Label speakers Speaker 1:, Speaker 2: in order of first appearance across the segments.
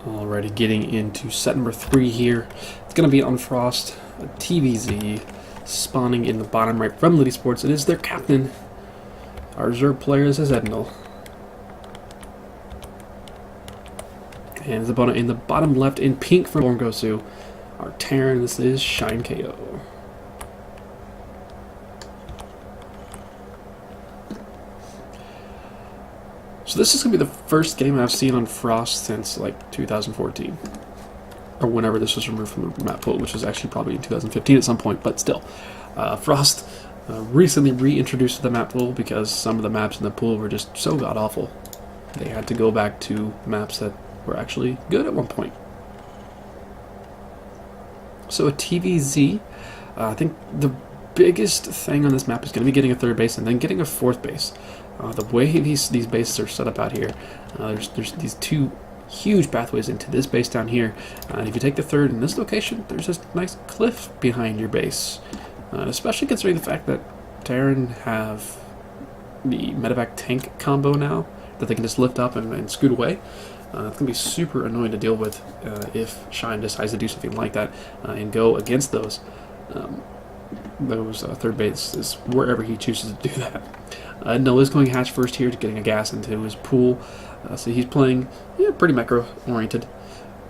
Speaker 1: Alrighty, getting into set number 3 here. It's going to be on Frost, a TVZ, spawning in the bottom right from LiT eSports. It is their captain. Our reserve player is Edennil. And his opponent in the bottom left in pink from BornGo. Our Terran, this is ShineKO. So this is going to be the first game I've seen on Frost since like 2014. Or whenever this was removed from the map pool, which was actually probably in 2015 at some point, but still. Frost recently reintroduced the map pool because some of the maps in the pool were just so god-awful. They had to go back to maps that were actually good at one point. So a TVZ, I think the biggest thing on this map is going to be getting a third base and then getting a fourth base. The way these bases are set up out here, there's these two huge pathways into this base down here, and if you take the third in this location, there's this nice cliff behind your base, especially considering the fact that Terran have the medevac tank combo now that they can just lift up and scoot away. It's going to be super annoying to deal with if Shine decides to do something like that and go against those third bases wherever he chooses to do that. Edennil is going hatch first here, to getting a gas into his pool. So he's playing pretty macro-oriented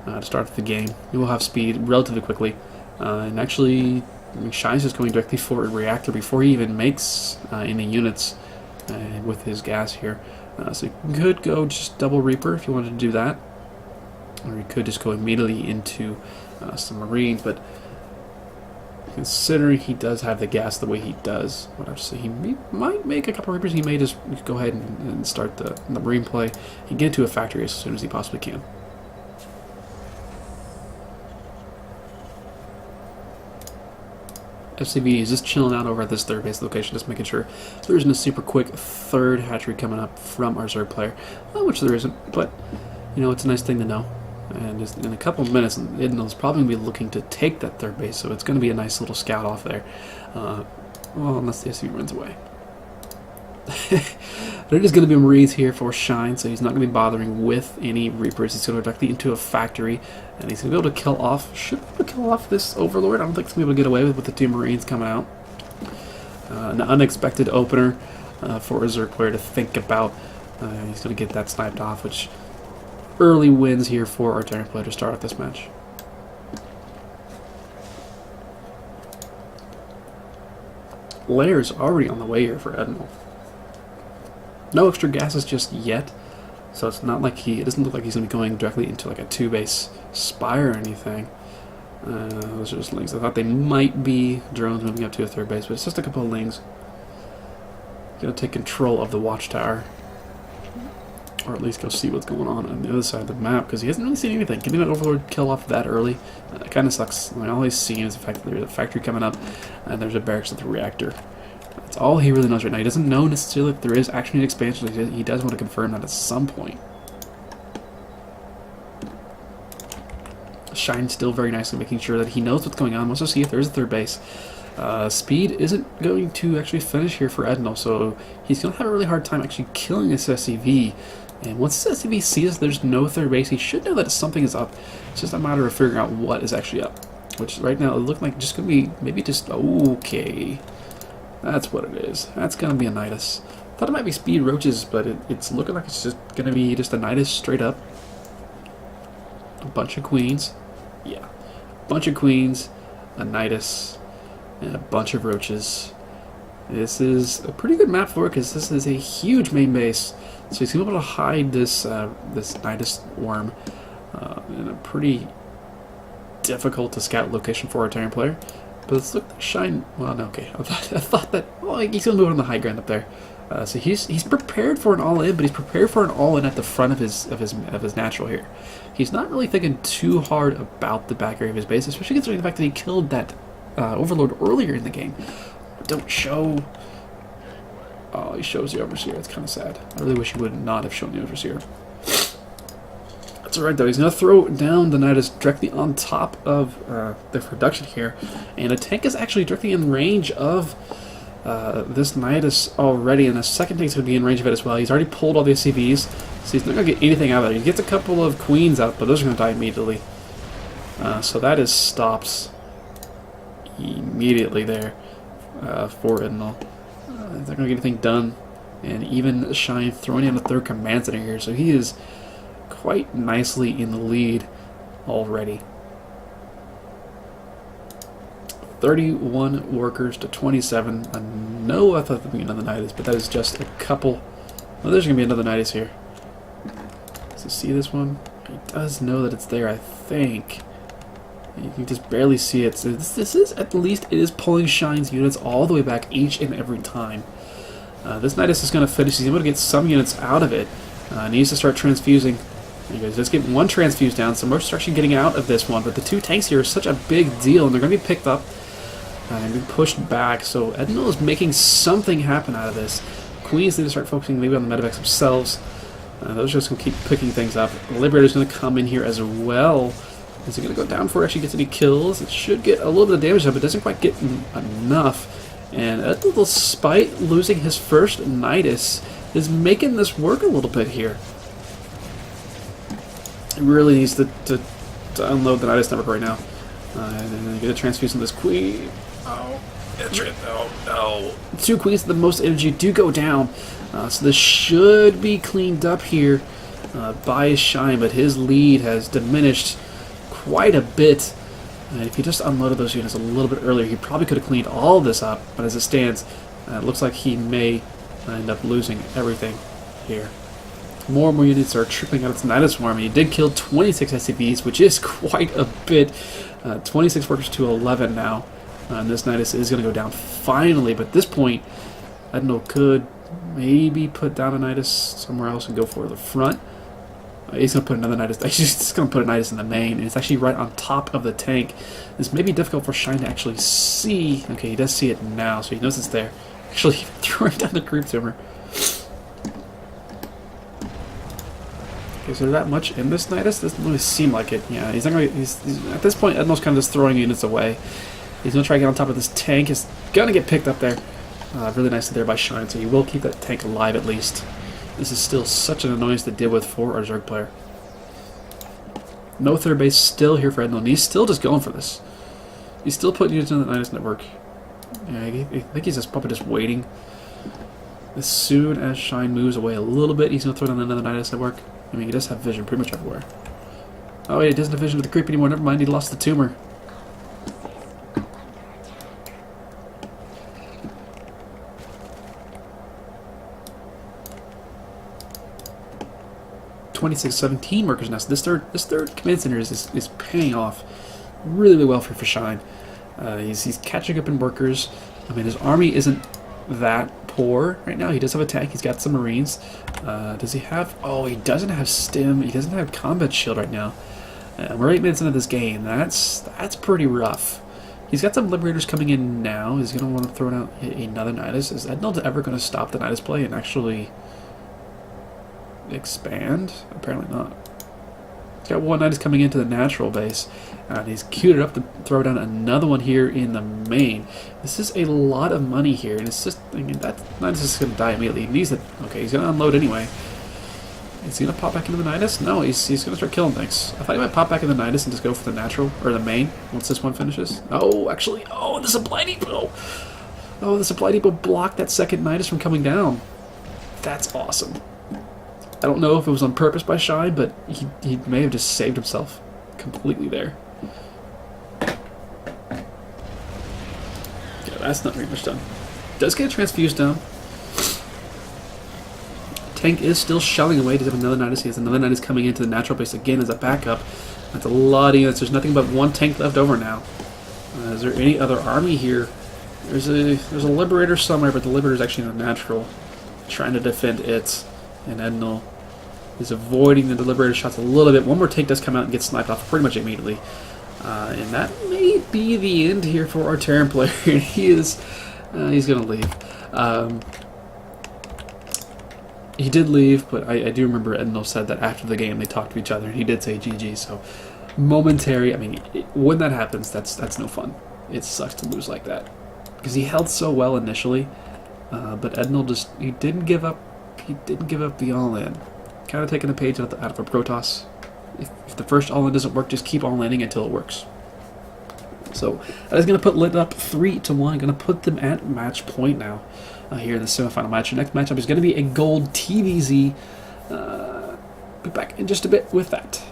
Speaker 1: to start the game. He will have speed relatively quickly. And actually, Shine's just going directly for a reactor before he even makes any units with his gas here. So you could go just double Reaper if you wanted to do that. Or you could just go immediately into some Marines, but considering he does have the gas the way he does, he might make a couple of Reapers. He may just go ahead and start the Marine play and get into a factory as soon as he possibly can. FCV is just chilling out over at this third base location, just making sure there isn't a super quick third hatchery coming up from our reserve player, which there isn't, but it's a nice thing to know. And just in a couple of minutes, Edennil is probably going to be looking to take that third base, so it's going to be a nice little scout off there. Well, unless the SCV runs away. There is going to be Marines here for Shine, so he's not going to be bothering with any Reapers. He's going to go directly into a factory, and he's going to be able to kill off, this Overlord. I don't think he's going to be able to get away with the two Marines coming out. An unexpected opener for a reserve player to think about. He's going to get that sniped off, which early wins here for our Terran player to start off this match. Lair's already on the way here for Edennil. No extra gases just yet, so it's not like it doesn't look like he's going to be going directly into like a 2-base spire or anything. Those are just lings. I thought they might be drones moving up to a third base, but it's just a couple of lings. Going to take control of the watchtower, or at least go see what's going on the other side of the map, because he hasn't really seen anything. Getting that Overlord kill off that early kind of sucks. All he's seen is the fact that there's a factory coming up and there's a barracks with the reactor. That's all he really knows right now. He doesn't know necessarily if there is actually an expansion. He does want to confirm that at some point. Shine's still very nicely making sure that he knows what's going on. Wants to see if there's a third base. Speed isn't going to actually finish here for Edennil, so he's going to have a really hard time actually killing this SCV. And once this SCV sees there's no third base, he should know that something is up. It's just a matter of figuring out what is actually up. Which right now it looks like just going to be maybe just okay. That's what it is. That's going to be a Nidus. Thought it might be speed roaches, but it's looking like it's just going to be just a Nidus straight up. A bunch of queens. Yeah. A bunch of queens, a Nidus, and a bunch of roaches. This is a pretty good map for it because this is a huge main base. So he's going to be able to hide this this Nidus worm in a pretty difficult to scout location for our Terran player. But let's look at Shine. Well, no, okay. I thought that he's going to move on the high ground up there. So he's prepared for an all-in, but he's prepared for an all-in at the front of his natural here. He's not really thinking too hard about the back area of his base, especially considering the fact that he killed that Overlord earlier in the game. Don't show. Oh, he shows the Overseer. It's kind of sad. I really wish he would not have shown the Overseer. That's alright though. He's going to throw down the Nidus directly on top of the production here, and a tank is actually directly in range of this Nidus already, and the second tank's going to be in range of it as well. He's already pulled all the CVs, So he's not going to get anything out of it. He gets a couple of queens out, but those are going to die immediately. So that is stopped immediately there for Edennil. He's not going to get anything done. And even Shine throwing in a third command center here. So he is quite nicely in the lead already. 31 workers to 27. I know I thought there would be another Nidus, but that is just a couple. Well, there's going to be another Nidus here. Does he see this one? He does know that it's there, I think. You can just barely see it. So this is, at least, it is pulling Shine's units all the way back each and every time. This Nidus is going to finish. He's able to get some units out of it. Needs to start transfusing. There you go. Let's get one transfuse down. So most are actually getting out of this one. But the two tanks here are such a big deal, and they're going to be picked up and be pushed back. So Edennil is making something happen out of this. Queens need to start focusing maybe on the medevacs themselves. Those are just going to keep picking things up. The Liberator's going to come in here as well. Is it going to go down before it actually gets any kills? It should get a little bit of damage up, but it doesn't quite get enough. And Edennil, despite losing his first Nidus, is making this work a little bit here. He really needs to unload the Nidus network right now. And then get a transfuse on this queen. Oh, no. Two queens with the most energy do go down. So this should be cleaned up here by Shine, but his lead has diminished quite a bit. And if he just unloaded those units a little bit earlier, he probably could have cleaned all this up. But as it stands, it looks like he may end up losing everything here. More and more units are trickling out of Nidus Swarm. He did kill 26 SCVs, which is quite a bit. 26 workers to 11 now. And this Nidus is going to go down finally. But at this point, Edennil could maybe put down a Nidus somewhere else and go for the front. He's going to put another Nidus. He's just going to put a Nidus in the main, and it's actually right on top of the tank. This may be difficult for Shine to actually see. Okay, he does see it now, so he knows it's there. Actually, throwing down the creep tumor. Okay, is there that much in this Nidus? Doesn't really seem like it. Yeah, he's not going to. He's at this point, Edennil's kind of just throwing units away. He's going to try to get on top of this tank. It's going to get picked up there. Really nicely there by Shine, so he will keep that tank alive at least. This is still such an annoyance to deal with for our Zerg player. No third base still here for Edennil, and he's still just going for this. He's still putting units in the Nidus network. Yeah, I think he's probably just waiting. As soon as Shine moves away a little bit, he's going to throw down another Nidus network. I mean, he does have vision pretty much everywhere. Oh wait, he doesn't have vision of the creep anymore. Never mind, he lost the tumor. (17 workers now. So this third command center is paying off really well for Shine. He's catching up in workers. I mean, his army isn't that poor right now. He does have a tank. He's got some Marines. Does he have? Oh, he doesn't have stim. He doesn't have combat shield right now. We're 8 minutes into this game. That's pretty rough. He's got some Liberators coming in now. He's going to want to throw out another Nidus. Is Edennil ever going to stop the Nidus play and actually expand? Apparently not. He's got one Nidus coming into the natural base, and he's queued it up to throw down another one here in the main. This is a lot of money here, and it's just, I mean, that Nidus is going to die immediately. He needs it. Okay, he's going to unload anyway. Is he going to pop back into the Nidus? No, he's going to start killing things. I thought he might pop back into the Nidus and just go for the natural, or the main, once this one finishes. Oh, actually, oh, the supply depot! Oh, the supply depot blocked that second Nidus from coming down. That's awesome. I don't know if it was on purpose by Shine, but he may have just saved himself completely there. Yeah, that's not very much done. Does get a transfuse down. Tank is still shelling away. Does have another Nidus. He has another Nidus coming into the natural base again as a backup. That's a lot of units. There's nothing but one tank left over now. Is there any other army here? There's a Liberator somewhere, but the Liberator's actually in the natural, trying to defend it. And Edennil is avoiding the Liberator shots a little bit. One more tank does come out and get sniped off pretty much immediately. And that may be the end here for our Terran player. He's going to leave. He did leave, but I do remember Edennil said that after the game they talked to each other, and he did say GG. So momentary. I mean, when that happens, that's no fun. It sucks to lose like that because he held so well initially, but Edennil he didn't give up. He didn't give up the all-in. kind of taking a page out of a Protoss. If the first all-in doesn't work, just keep all-inning until it works. So that is going to put LiT up 3-1. Going to put them at match point now here in the semifinal match. Your next matchup is going to be a gold TVZ. Be back in just a bit with that.